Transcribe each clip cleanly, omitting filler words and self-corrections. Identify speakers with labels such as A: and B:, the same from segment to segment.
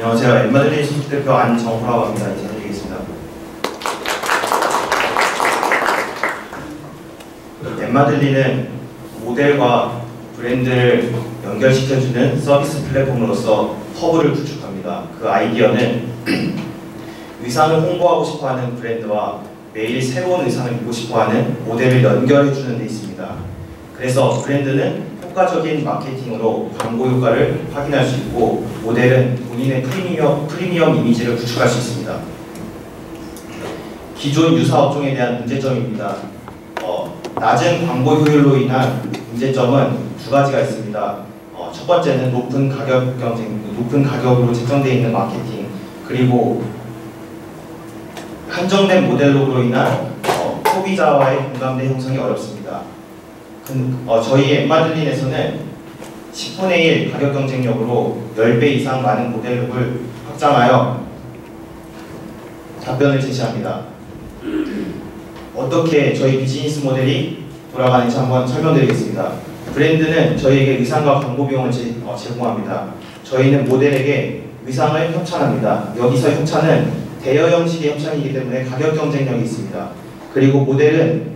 A: 안녕하세요. 엠마들리 소속대표 안정호라고 합니다. 인사드리겠습니다. 엠마들리는 모델과 브랜드를 연결시켜주는 서비스 플랫폼으로서 허브를 구축합니다. 그 아이디어는 의상을 홍보하고 싶어하는 브랜드와 매일 새로운 의상을 입고 싶어하는 모델을 연결해주는 데 있습니다. 그래서 브랜드는 효과적인 마케팅으로 광고 효과를 확인할 수 있고 모델은 본인의 프리미엄 이미지를 구축할 수 있습니다. 기존 유사 업종에 대한 문제점입니다. 낮은 광고 효율로 인한 문제점은 두 가지가 있습니다. 첫 번째는 높은 가격으로 책정되어 있는 마케팅, 그리고 한정된 모델로로 인한 소비자와의 공감대 형성이 어렵습니다. 저희 엠마들린에서는 10분의 1 가격 경쟁력으로 10배 이상 많은 모델룩을 확장하여 답변을 제시합니다. 어떻게 저희 비즈니스 모델이 돌아가는지 한번 설명드리겠습니다. 브랜드는 저희에게 의상과 광고 비용을 제공합니다. 저희는 모델에게 의상을 협찬합니다. 여기서 협찬은 대여 형식의 협찬이기 때문에 가격 경쟁력이 있습니다. 그리고 모델은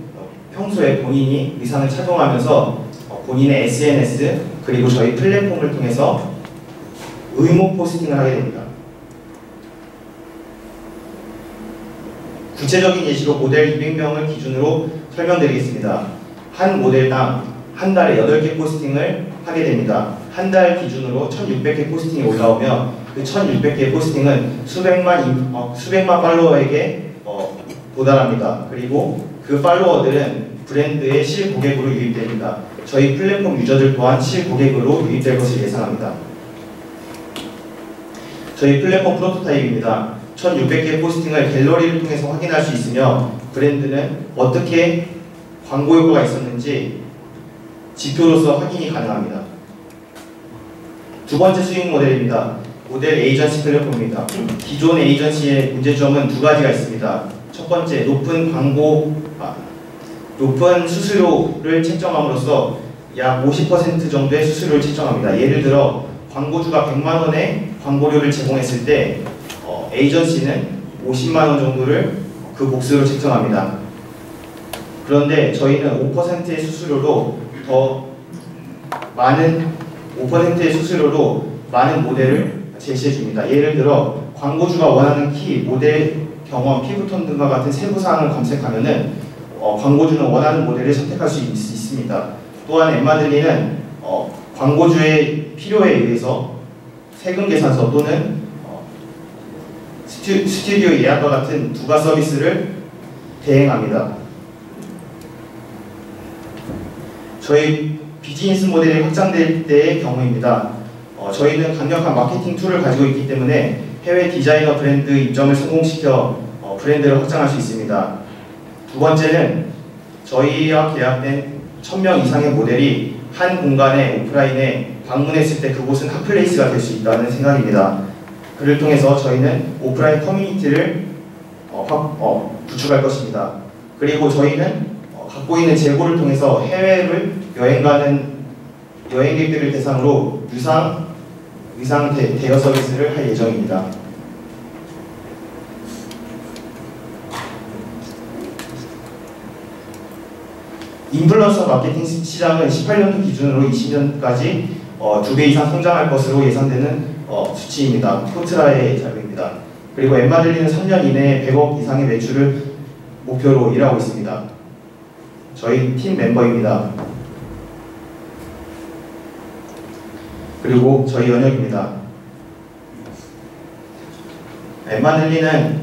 A: 평소에 본인이 의상을 착용하면서 본인의 SNS 그리고 저희 플랫폼을 통해서 의무 포스팅을 하게 됩니다. 구체적인 예시로 모델 200명을 기준으로 설명드리겠습니다. 한 모델당 한 달에 8개 포스팅을 하게 됩니다. 한 달 기준으로 1600개 포스팅이 올라오면 그 1600개 포스팅은 수백만 팔로워에게 도달합니다. 그리고 그 팔로워들은 브랜드의 실고객으로 유입됩니다. 저희 플랫폼 유저들 또한 실고객으로 유입될 것을 예상합니다. 저희 플랫폼 프로토타입입니다. 1600개 포스팅을 갤러리를 통해서 확인할 수 있으며 브랜드는 어떻게 광고 효과가 있었는지 지표로서 확인이 가능합니다. 두 번째 수익 모델입니다. 모델 에이전시 플랫폼입니다. 기존 에이전시의 문제점은 두 가지가 있습니다. 첫 번째, 높은 수수료를 책정함으로써 약 50% 정도의 수수료를 책정합니다. 예를 들어 광고주가 100만 원의 광고료를 제공했을 때 에이전시는 50만 원 정도를 그 몫으로 책정합니다. 그런데 저희는 5%의 수수료로 많은 모델을 제시해 줍니다. 예를 들어 광고주가 원하는 키, 모델 경험, 피부톤 등과 같은 세부 사항을 검색하면은 광고주는 원하는 모델을 선택할 수 있습니다. 또한 엠마들리는 광고주의 필요에 의해서 세금 계산서 또는 스튜디오 예약과 같은 부가 서비스를 대행합니다. 저희 비즈니스 모델이 확장될 때의 경우입니다. 저희는 강력한 마케팅 툴을 가지고 있기 때문에 해외 디자이너 브랜드 입점을 성공시켜 브랜드를 확장할 수 있습니다. 두 번째는 저희와 계약된 1000명 이상의 모델이 한 공간에 오프라인에 방문했을 때 그곳은 핫플레이스가 될 수 있다는 생각입니다. 그를 통해서 저희는 오프라인 커뮤니티를 구축할 것입니다. 그리고 저희는 갖고 있는 재고를 통해서 해외를 여행 가는 여행객들을 대상으로 의상 대여 서비스를 할 예정입니다. 인플루언서 마케팅 시장은 18년도 기준으로 20년까지 2배 이상 성장할 것으로 예상되는 수치입니다. 포트라의 자료입니다. 그리고 엠마들리는 3년 이내에 100억 이상의 매출을 목표로 일하고 있습니다. 저희 팀 멤버입니다. 그리고 저희 연역입니다. 엠마들리는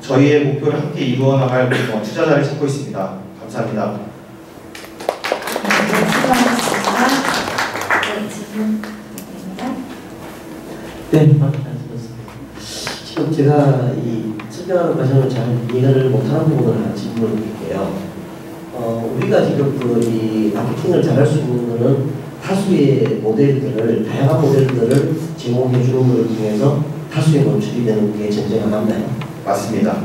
A: 저희의 목표를 함께 이루어 나갈 투자자를 찾고 있습니다. 감사합니다.
B: 네, 지금 제가 이 설명하는 과정을 잘 이해를 못하는 부분을 하나 질문을 드릴게요. 우리가 지금 이 마케팅을 잘할 수 있는 것은 다수의 모델들을, 다양한 모델들을 제공해 주는 것을 통해서 다수의 노출이 되는 게 전제가 맞나요?
A: 맞습니다.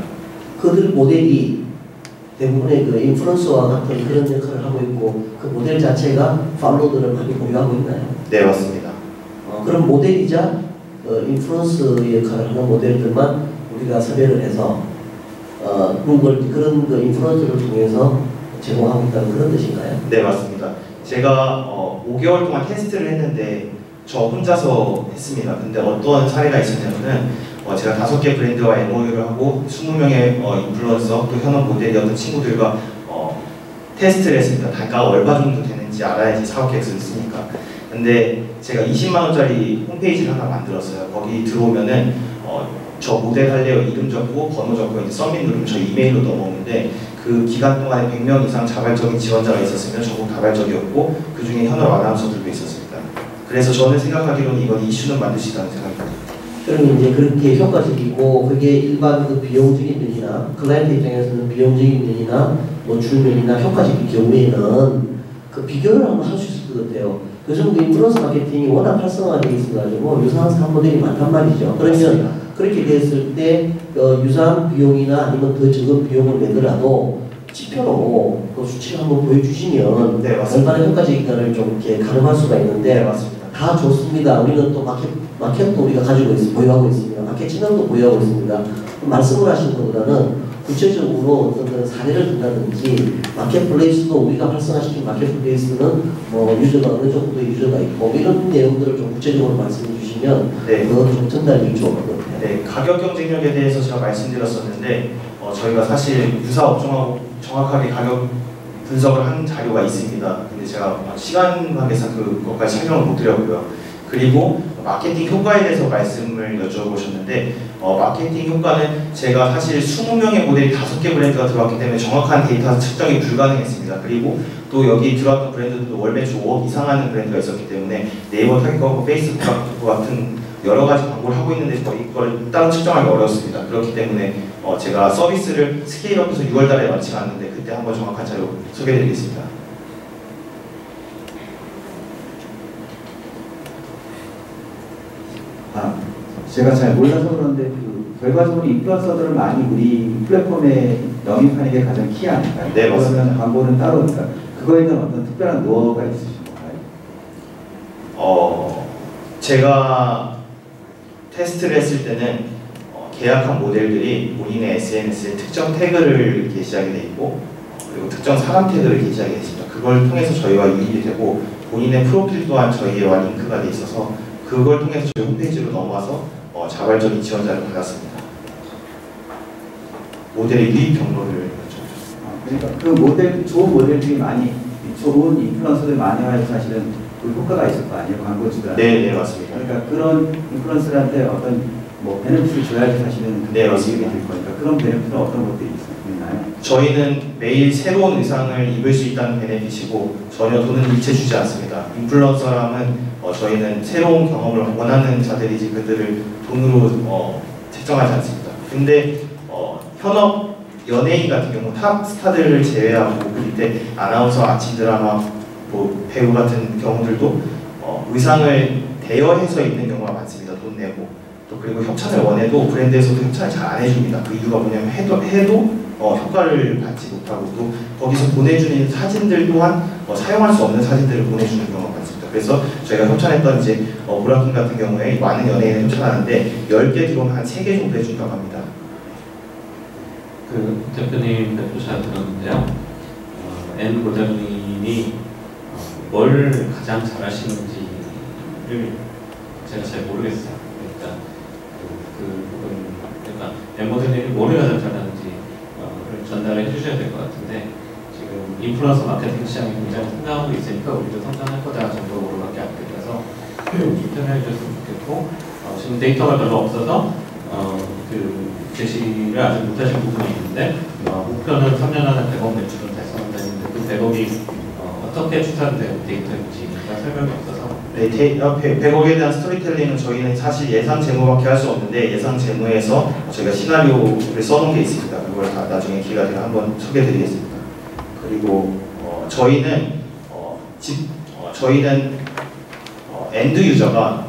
B: 그들 모델이 대부분의 그 인플루언서와 같은 그런 역할을 하고 있고 그 모델 자체가 팔로워들을 많이 보유하고 있나요?
A: 네, 맞습니다.
B: 그럼 모델이자 인플루언스 역할을 하는 모델들만 우리가 섭외를 해서 그런 그 인플루언서를 통해서 제공하고 있다는 그런 뜻인가요?
A: 네, 맞습니다. 제가 5개월 동안 테스트를 했는데 저 혼자서 했습니다. 근데 어떤 사례가 있었냐면은 제가 5개 브랜드와 MOU를 하고 20명의 인플루언서 또 현업 모델이었던 친구들과 테스트를 했습니다. 단가가 얼마 정도 되는지 알아야지 사업 계획서를 쓰니까. 근데 제가 20만 원짜리 홈페이지를 하나 만들었어요. 거기 들어오면은 저 모델 할래요 이름 적고 번호 적고 이제 서밋 누르면 저 이메일로 넘어오는데 그 기간 동안에 100명 이상 자발적인 지원자가 있었으면 전부 다발적이었고 그 중에 현업 아나운서들도 있었습니다. 그래서 저는 생각하기로는 이건 이슈는 만들 수 있다는 생각이 듭니다.
B: 그러면 이제 그렇게 효과적이고 그게 일반 그 비용적인 면이나 클라이언트 입장에서는 비용적인 면이나 노출 면이나 효과적인 경우에는 그 비교를 한번 할 수 있을 것 같아요. 요즘 그 인플루언서 마케팅이 워낙 활성화되어 있어가지고 유사한 사업 모델이 많단 말이죠. 그러면 그렇게 됐을 때 유사한 비용이나 아니면 더 적은 비용을 내더라도 지표로 그 수치를 한번 보여주시면
A: 네, 맞습니다.
B: 얼마나 효과적인가를 좀 이렇게 가늠할 수가 있는데
A: 네, 맞습니다.
B: 다 좋습니다. 우리는 또 마켓도 우리가 가지고 보유하고 있습니다. 마켓 진영도 보유하고 있습니다. 말씀을 하시는 것보다는 구체적으로 어떤 그런 사례를 든다든지 마켓플레이스도 우리가 활성화시킨 마켓플레이스는 뭐 유저가 어느 정도의 유저가 있고 이런 내용들을 좀 구체적으로 말씀해 주시면
A: 네.
B: 그건 좀 전달이 좋을 것 같아요.
A: 네, 가격 경쟁력에 대해서 제가 말씀드렸었는데 저희가 사실 유사 업종하고 정확하게 가격 분석을 한 자료가 있습니다. 근데 제가 시간 관계상 그것까지 설명을 못 드렸고요. 그리고 마케팅 효과에 대해서 말씀을 여쭤보셨는데 마케팅 효과는 제가 사실 20명의 모델이 5개 브랜드가 들어왔기 때문에 정확한 데이터 측정이 불가능했습니다. 그리고 또 여기 들어왔던 브랜드도 월 매출 5억 이상 하는 브랜드가 있었기 때문에 네이버 타겟하고 페이스북 같은 여러 가지 광고를 하고 있는데 이걸 따로 측정하기 어렵습니다. 그렇기 때문에 제가 서비스를 스케일업해서 6월 달에 런칭하는데 그때 한번 정확한 자료 소개해드리겠습니다.
C: 제가 잘 몰라서 그런데 결과적으로 인플루언서들을 많이 우리 플랫폼에 영입하는 게 가장 키 아닐까요?
A: 네, 맞습니다.
C: 그러면 광고는 따로 그러니까 그거에 대한 어떤 특별한 노하우가 있으신 건가요?
A: 제가 테스트를 했을 때는 계약한 모델들이 본인의 SNS에 특정 태그를 게시하게 돼 있고 그리고 특정 사람 태그를 게시하게 돼 있습니다. 그걸 통해서 저희와 유입이 되고 본인의 프로필 또한 저희와 링크가 돼 있어서 그걸 통해서 저희 홈페이지로 넘어와서 자발적인 지원자를 받았습니다. 모델의 유입 경로를 여쭤보셨습니다.
C: 그러니까 그 모델 좋은 모델들이 많이 좋은 인플루언서들 많이 와서 사실은 그 효과가 있을 거 아니에요 광고주들한테.
A: 네, 맞습니다.
C: 그러니까 그런 인플루언서들한테 어떤 뭐 베네핏을 줘야지 사실은
A: 네, 맞습니다.
C: 될 거니까 그런 베네핏은 어떤 것들이 있나요?
A: 저희는 매일 새로운 의상을 입을 수 있다는 베네핏이고 전혀 돈은 일체 주지 않습니다. 인플루언서라면 저희는 새로운 경험을 원하는 자들이지 그들을 돈으로 책정하지 않습니다. 근데 현업 연예인 같은 경우 탑 스타들을 제외하고 그때 아나운서, 아침 드라마, 뭐 배우 같은 경우들도 의상을 대여해서 입는 경우가 많습니다. 돈 내고 또 그리고 협찬을 원해도 브랜드에서도 협찬을 잘 안 해줍니다. 그 이유가 뭐냐면 해도 효과를 받지 못하고 또 거기서 보내주는 사진들 또한 사용할 수 없는 사진들을 보내주는 경우가 많습니다. 그래서 저희가 협찬했던 이제 브라킹 같은 경우에 많은 연예인을 협찬하는데 10개 들어오면 한 3개 정도 해준다고 합니다.
D: 그 대표님 대표 잘 들었는데요. N 고장님이 뭘 가장 잘하시는지를 제가 잘 모르겠어요. 그러니까 그 부분, 그러니까 N 모델님이 뭘 가장 잘하는지 전달해 주셔야 될 것 같은데 지금 인플루언서 마케팅 시장이 굉장히 성장하고 있으니까 우리도 성장할 거다 정도로밖에 안 들려서 설명해 주셨으면 좋겠고 지금 데이터가 별로 없어서 그 제시를 아직 못하신 부분이 있는데 목표는 3년 안에 100억 매출을 달성한다 했는데 그 100억이 어떻게 추산된 데이터인지가 설명이 없어서
A: 네, 100억에 대한 스토리텔링은 저희는 사실 예상 재무밖에 할 수 없는데 예상 재무에서 저희가 시나리오를 써놓은 게 있습니다. 그걸 다 나중에 기회가 되면 한번 소개해드리겠습니다. 그리고 저희는 엔드 유저가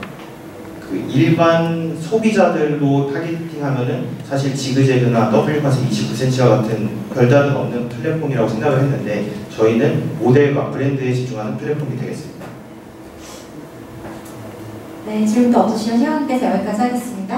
A: 그 일반 소비자들로 타겟팅하면은 사실 지그재그나 W컷의 29cm와 같은 별다른 없는 플랫폼이라고 생각을 했는데 저희는 모델과 브랜드에 집중하는 플랫폼이 되겠습니다.
E: 네, 질문도 없으시면 시간 께서 여기까지 하겠습니다.